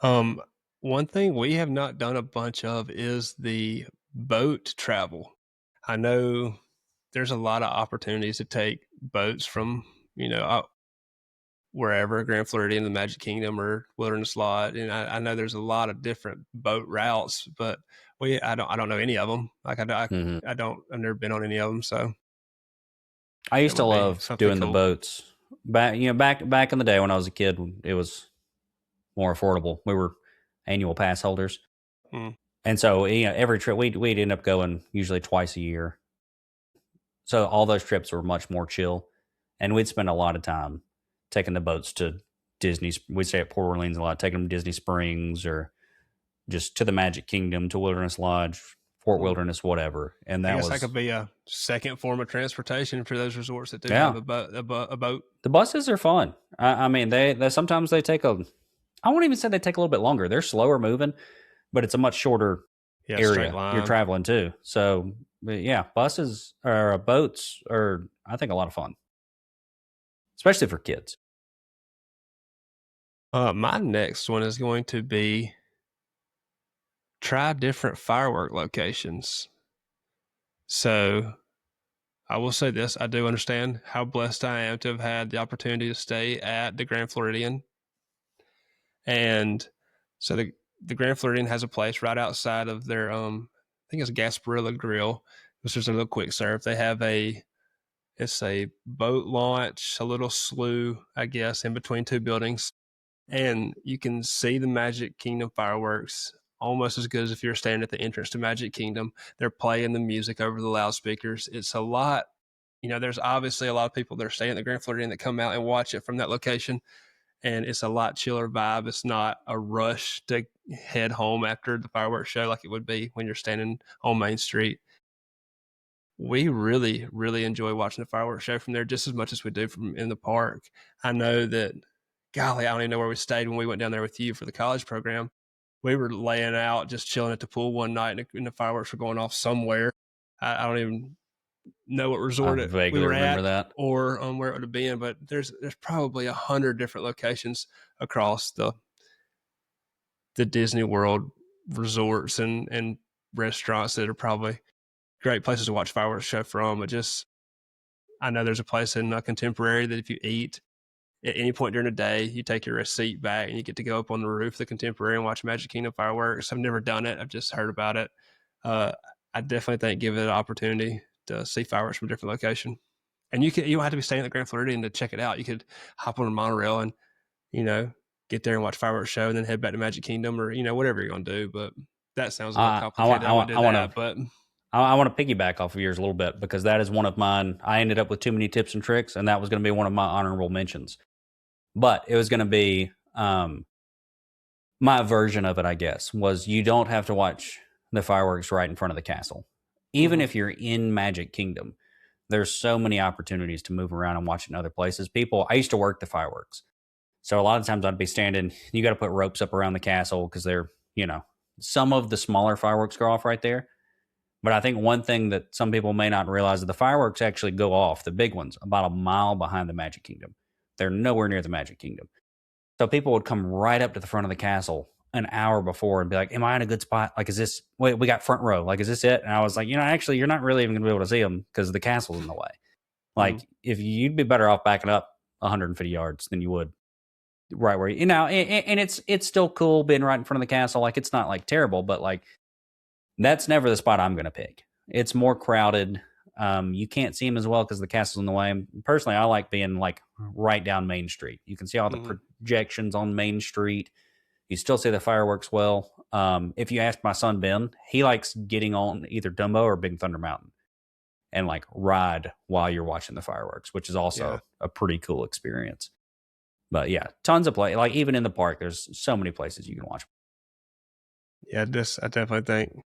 One thing we have not done a bunch of is the boat travel. I know there's a lot of opportunities to take boats from, wherever, Grand Floridian, the Magic Kingdom, or Wilderness Lodge. And I know there's a lot of different boat routes, but I don't know any of them. Like I've never been on any of them. So I used to love doing the boats back in the day when I was a kid. It was more affordable. We were annual pass holders. And so, every trip we'd end up going usually twice a year. So all those trips were much more chill, and we'd spend a lot of time taking the boats to Disney. We'd stay at Port Orleans a lot, taking them to Disney Springs or just to the Magic Kingdom, to Wilderness Lodge, Fort Wilderness, whatever. And that could be a second form of transportation for those resorts that do have a boat. The buses are fun. I mean, they sometimes they take I won't even say they take a little bit longer. They're slower moving, but it's a much shorter area you're traveling to. So, yeah, buses or boats are, I think, a lot of fun. especially for kids. My next one is going to be try different firework locations. So I will say this, I do understand how blessed I am to have had the opportunity to stay at the Grand Floridian. And so the Grand Floridian has a place right outside of their I think it's Gasparilla Grill, which is a little quick serve. They have it's a boat launch, a little slough, I guess, in between two buildings. And you can see the Magic Kingdom fireworks almost as good as if you're standing at the entrance to Magic Kingdom. They're playing the music over the loudspeakers. It's a lot, there's obviously a lot of people that are staying at the Grand Floridian that come out and watch it from that location. And it's a lot chiller vibe. It's not a rush to head home after the fireworks show like it would be when you're standing on Main Street. We really, really enjoy watching the fireworks show from there just as much as we do from in the park. I know that, golly, I don't even know where we stayed when we went down there with you for the college program. We were laying out, just chilling at the pool one night, and the fireworks were going off somewhere. I don't even know what resort we were at that. Or where it would have been, but there's probably 100 different locations across the Disney World resorts and restaurants that are probably great places to watch fireworks show from. But I know there's a place in Contemporary that if you eat at any point during the day, you take your receipt back and you get to go up on the roof of the Contemporary and watch Magic Kingdom fireworks. I've never done it. I've just heard about it. I definitely think give it an opportunity to see fireworks from a different location. And you don't have to be staying at the Grand Floridian to check it out. You could hop on a monorail and, get there and watch fireworks show and then head back to Magic Kingdom or, whatever you're going to do. But that sounds a little complicated. I want to piggyback off of yours a little bit because that is one of mine. I ended up with too many tips and tricks, and that was going to be one of my honorable mentions. But it was going to be my version of it, I guess, was you don't have to watch the fireworks right in front of the castle. Even if you're in Magic Kingdom, there's so many opportunities to move around and watch in other places. I used to work the fireworks. So a lot of times I'd be standing, you got to put ropes up around the castle because they're, some of the smaller fireworks go off right there. But I think one thing that some people may not realize is the fireworks actually go off, the big ones, about a mile behind the Magic Kingdom. They're nowhere near the Magic Kingdom. So people would come right up to the front of the castle an hour before and be like, am I in a good spot? Like, we got front row. Like, is this it? And I was like, actually, you're not really even going to be able to see them because the castle's in the way. Like, if you'd be better off backing up 150 yards than you would right where and it's still cool being right in front of the castle. Like, it's not like terrible, but like, that's never the spot I'm going to pick. It's more crowded. You can't see them as well because the castle's in the way. Personally, I like being like right down Main Street. You can see all the projections on Main Street. You still see the fireworks well. If you ask my son Ben, he likes getting on either Dumbo or Big Thunder Mountain and like ride while you're watching the fireworks, which is also a pretty cool experience. But yeah, tons of play. Like even in the park, there's so many places you can watch. Yeah, I definitely think,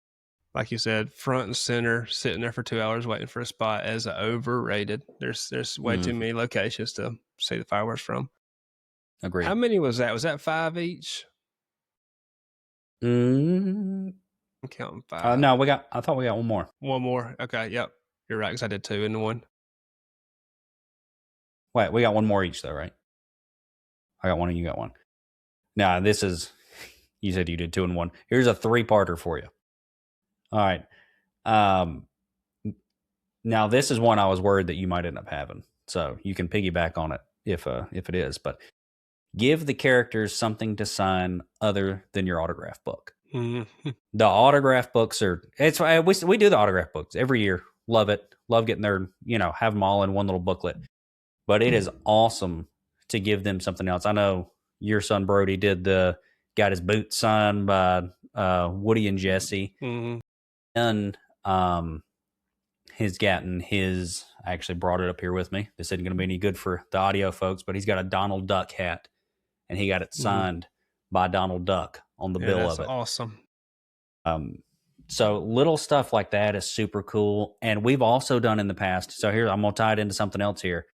like you said, front and center, sitting there for 2 hours waiting for a spot is overrated. There's way too many locations to see the fireworks from. Agreed. How many was that? Was that 5 each? I'm counting 5. No, I thought we got one more. One more. Okay. Yep. You're right. Cause I did 2 in the one. Wait, we got one more each though, right? I got one and you got one. Now this is, you said you did 2 and 1. Here's a 3-parter for you. All right. Now this is one I was worried that you might end up having. So you can piggyback on it if it is, but give the characters something to sign other than your autograph book. The autograph books we do the autograph books every year. Love it. Love getting there, have them all in one little booklet. But it is awesome to give them something else. I know your son Brody got his boots signed by Woody and Jesse. And he's gotten his, I actually brought it up here with me. This isn't going to be any good for the audio folks, but he's got a Donald Duck hat and he got it signed by Donald Duck on the bill of it. That's awesome. So little stuff like that is super cool. And we've also done in the past. So here, I'm going to tie it into something else here.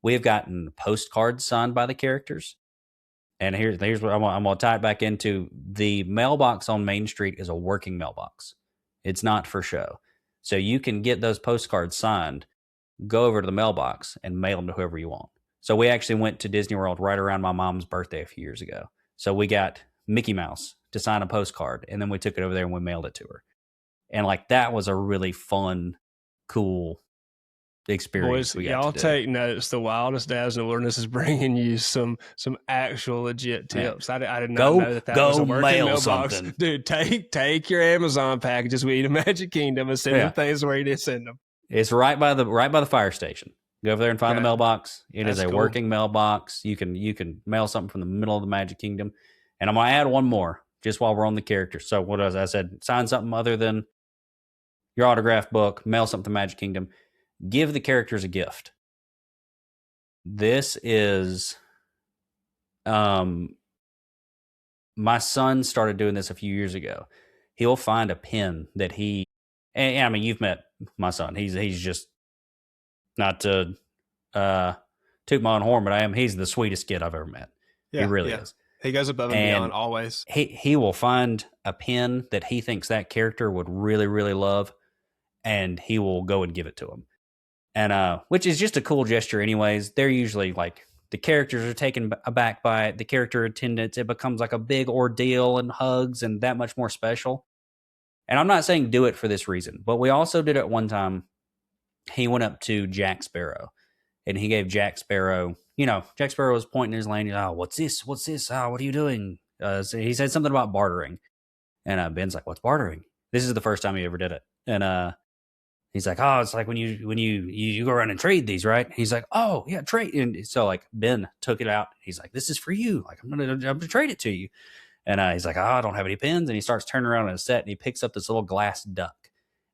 We've gotten postcards signed by the characters. And here's what I'm going to tie it back into. The mailbox on Main Street is a working mailbox. It's not for show. So you can get those postcards signed, go over to the mailbox and mail them to whoever you want. So we actually went to Disney World right around my mom's birthday a few years ago. So we got Mickey Mouse to sign a postcard, and then we took it over there and we mailed it to her. And like that was a really fun, cool experience. Boys, y'all take notes. The Wildest Dads in the Wilderness is bringing you some actual legit tips. I did not know that was a working mailbox. Something. Dude, take your Amazon packages. We eat a Magic Kingdom and send them things where you need to send them. It's right by the fire station. Go over there and find the mailbox. It is a working mailbox. You can mail something from the middle of the Magic Kingdom. And I'm gonna add one more just while we're on the characters. So what as I said, sign something other than your autograph book, mail something to Magic Kingdom, give the characters a gift. This is my son started doing this a few years ago. He'll find a pen that and I mean, you've met my son. He's just, not to toot my own horn, but he's the sweetest kid I've ever met. Yeah, he really is. He goes above and beyond always. He will find a pen that he thinks that character would really, really love, and he will go and give it to him. And which is just a cool gesture anyways. They're usually like, the characters are taken aback by it. The character attendance, it becomes like a big ordeal and hugs and that much more special. And I'm not saying do it for this reason, but we also did it one time. He went up to Jack Sparrow and he gave Jack Sparrow, Jack Sparrow was pointing his lane. Oh, what's this? What's this? Oh, what are you doing? So he said something about bartering. And Ben's like, what's bartering? This is the first time he ever did it. And he's like, oh, it's like when you go around and trade these, right? He's like, oh, yeah, trade. And so like Ben took it out. He's like, this is for you. Like, I'm gonna trade it to you. And he's like, oh, I don't have any pens. And he starts turning around in his set and he picks up this little glass duck.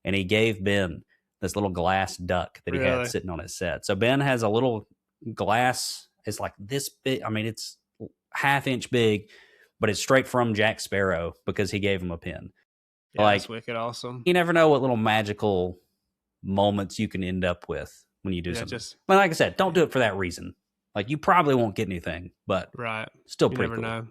And he gave Ben this little glass duck that he had sitting on his set. So Ben has a little glass. It's like this big. I mean, it's half-inch big, but it's straight from Jack Sparrow because he gave him a pen. Yeah, like, that's wicked awesome. You never know what little magical moments you can end up with when you do something. But like I said, don't do it for that reason. Like, you probably won't get anything, but still pretty cool. Know.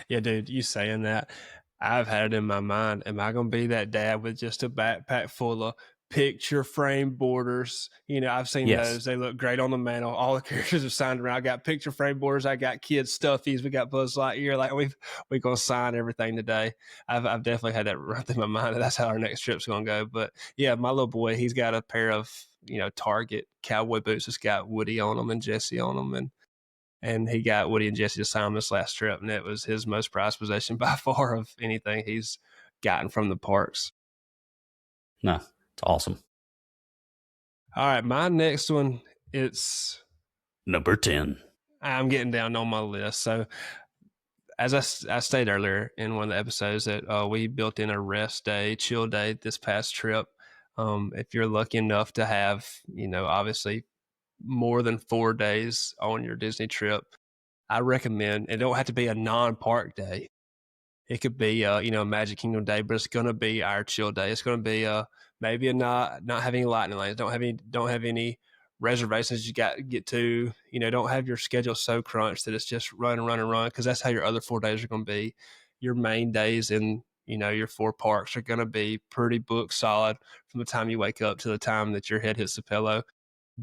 Yeah, dude, you saying that, I've had it in my mind. Am I going to be that dad with just a backpack full of picture frame borders? I've seen those. They look great on the mantle. All the characters are signed around. I got picture frame borders. I got kids stuffies. We got Buzz Lightyear. Like, we're going to sign everything today. I've definitely had that run through my mind. That's how our next trip's going to go. But yeah, my little boy, he's got a pair of, Target cowboy boots that's got Woody on them and Jesse on them. And he got Woody and Jesse to sign this last trip. And it was his most prized possession by far of anything he's gotten from the parks. No, it's awesome. All right, my next one, it's number 10. I'm getting down on my list. So as I stated earlier in one of the episodes that we built in a rest day, chill day this past trip. If you're lucky enough to have, obviously more than 4 days on your Disney trip, I recommend, it don't have to be a non-park day. It could be a Magic Kingdom day, but it's going to be our chill day. It's going to be maybe not having lightning lanes. Don't have any reservations you got to get to. Don't have your schedule so crunched that it's just run, because that's how your other 4 days are going to be. Your main days in your 4 parks are going to be pretty book solid from the time you wake up to the time that your head hits the pillow.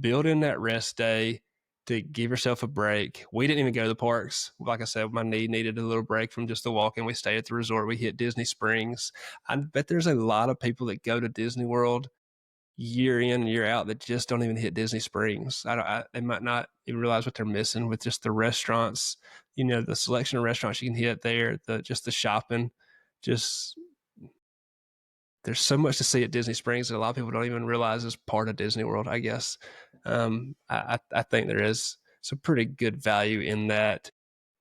Build in that rest day to give yourself a break. We didn't even go to the parks. Like I said, my knee needed a little break from just the walking. We stayed at the resort. We hit Disney Springs. I bet there's a lot of people that go to Disney World year in and year out that just don't even hit Disney Springs. They might not even realize what they're missing with just the restaurants, the selection of restaurants you can hit there, the shopping. There's so much to see at Disney Springs that a lot of people don't even realize is part of Disney World, I guess. I think there is some pretty good value in that.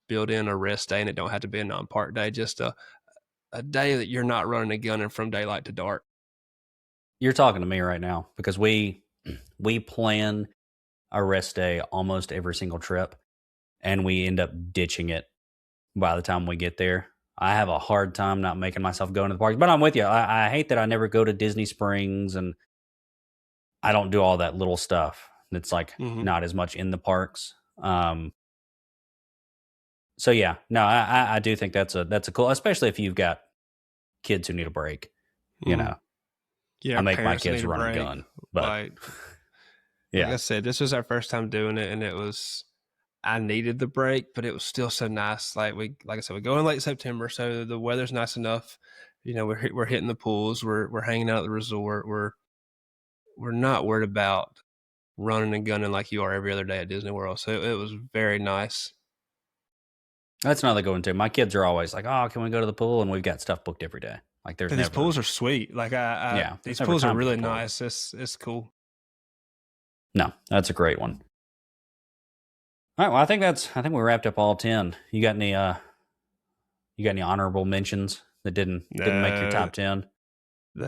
Build in a rest day, and it don't have to be a non-park day, just a day that you're not running and gunning from daylight to dark. You're talking to me right now because we plan a rest day almost every single trip, and we end up ditching it by the time we get there. I have a hard time not making myself go into the parks, but I'm with you. I hate that I never go to Disney Springs and I don't do all that little stuff. That's like not as much in the parks. So yeah, no, I do think that's a cool, especially if you've got kids who need a break. Yeah, I make my kids run a gun, but yeah, like I said, this was our first time doing it, and it was I needed the break, but it was still so nice. Like I said, we go in late September, so the weather's nice enough. You know, we're hitting the pools, we're hanging out at the resort. We're not worried about running and gunning like you are every other day at Disney World. So it was very nice. That's another good one too. My kids are always like, "Oh, can we go to the pool?" And we've got stuff booked every day. Like there's These never, pools are sweet. Like Yeah, these there's never pools are time for really the pool. nice. It's cool. No, that's a great one. All right, well, I think we wrapped up all 10. You got any honorable mentions that didn't make your top 10?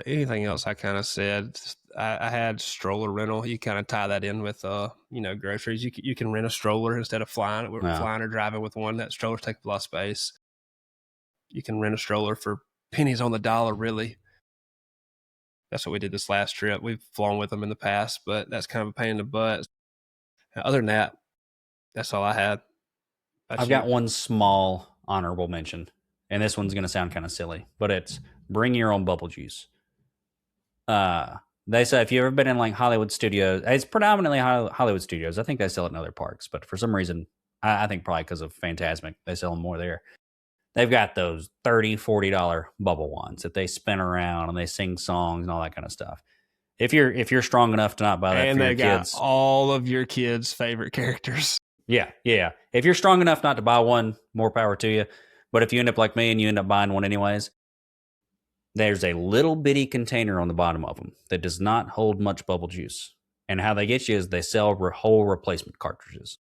Anything else I kind of said, I had stroller rental. You kind of tie that in with groceries. You can rent a stroller instead of flying. We're flying or driving with one. That strollers take a lot of space. You can rent a stroller for pennies on the dollar, really. That's what we did this last trip. We've flown with them in the past, but that's kind of a pain in the butt. Other than that, that's all I had. I've got one small honorable mention, and this one's going to sound kind of silly, but it's bring your own bubble juice. They say if you've ever been in like Hollywood Studios, it's predominantly Hollywood Studios. I think they sell it in other parks, but for some reason, I think probably because of Fantasmic, they sell them more there. They've got those $30, $40 bubble wands that they spin around and they sing songs and all that kind of stuff. If you're strong enough to not buy that and for they your got kids, all of your kids' favorite characters. Yeah. If you're strong enough not to buy one, more power to you. But if you end up like me and you end up buying one anyways, there's a little bitty container on the bottom of them that does not hold much bubble juice. And how they get you is they sell whole replacement cartridges.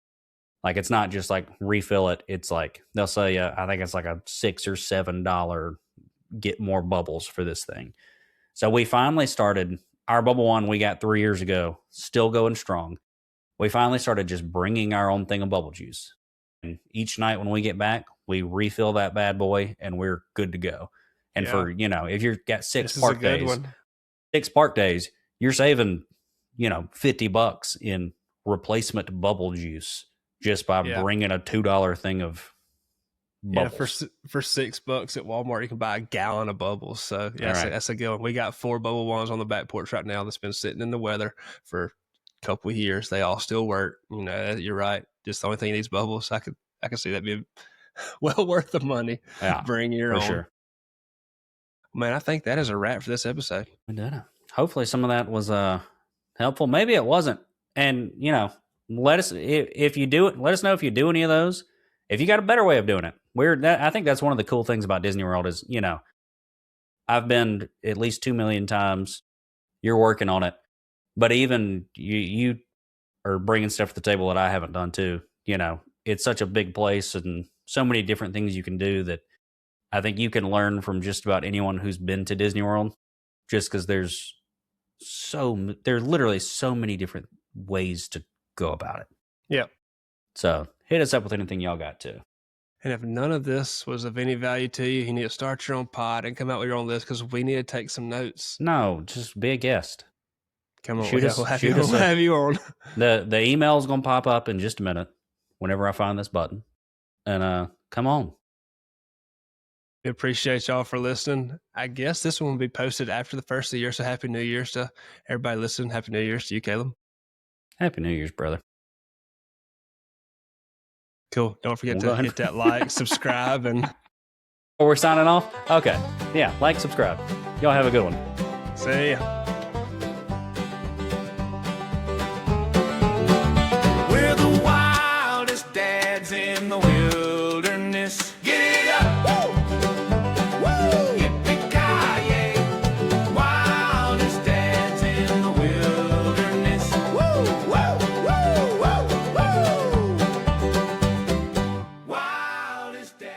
Like it's not just like refill it. It's like they'll sell you, I think it's like a $6 or $7 get more bubbles for this thing. So we finally started our bubble one we got 3 years ago, still going strong. We finally started just bringing our own thing of bubble juice. And each night when we get back, we refill that bad boy and we're good to go. And for, if you've got six park days, you're saving, $50 in replacement bubble juice just by bringing a $2 thing of bubbles. Yeah, for $6 at Walmart, you can buy a gallon of bubbles. So that's a good one. We got 4 bubble wands on the back porch right now that's been sitting in the weather for couple of years. They all still work. You're right. Just the only thing needs bubbles. I could see that being well worth the money. Yeah, bring your own. Sure. Man, I think that is a wrap for this episode. We did it. Hopefully some of that was helpful. Maybe it wasn't. And let us if you do it. Let us know if you do any of those. If you got a better way of doing it. I think that's one of the cool things about Disney World is I've been at least 2 million times. You're working on it. But even you are bringing stuff to the table that I haven't done too. It's such a big place and so many different things you can do that I think you can learn from just about anyone who's been to Disney World. Just because there's literally so many different ways to go about it. Yep. So hit us up with anything y'all got too. And if none of this was of any value to you, you need to start your own pod and come out with your own list because we need to take some notes. No, just be a guest. Come on, we'll have you on. The email is going to pop up in just a minute whenever I find this button. And come on. We appreciate y'all for listening. I guess this one will be posted after the first of the year, so Happy New Year's to everybody listening. Happy New Year's to you, Caleb. Happy New Year's, brother. Cool. Don't forget to hit that like, subscribe, and... Oh, we're signing off? Okay. Yeah, like, subscribe. Y'all have a good one. See ya.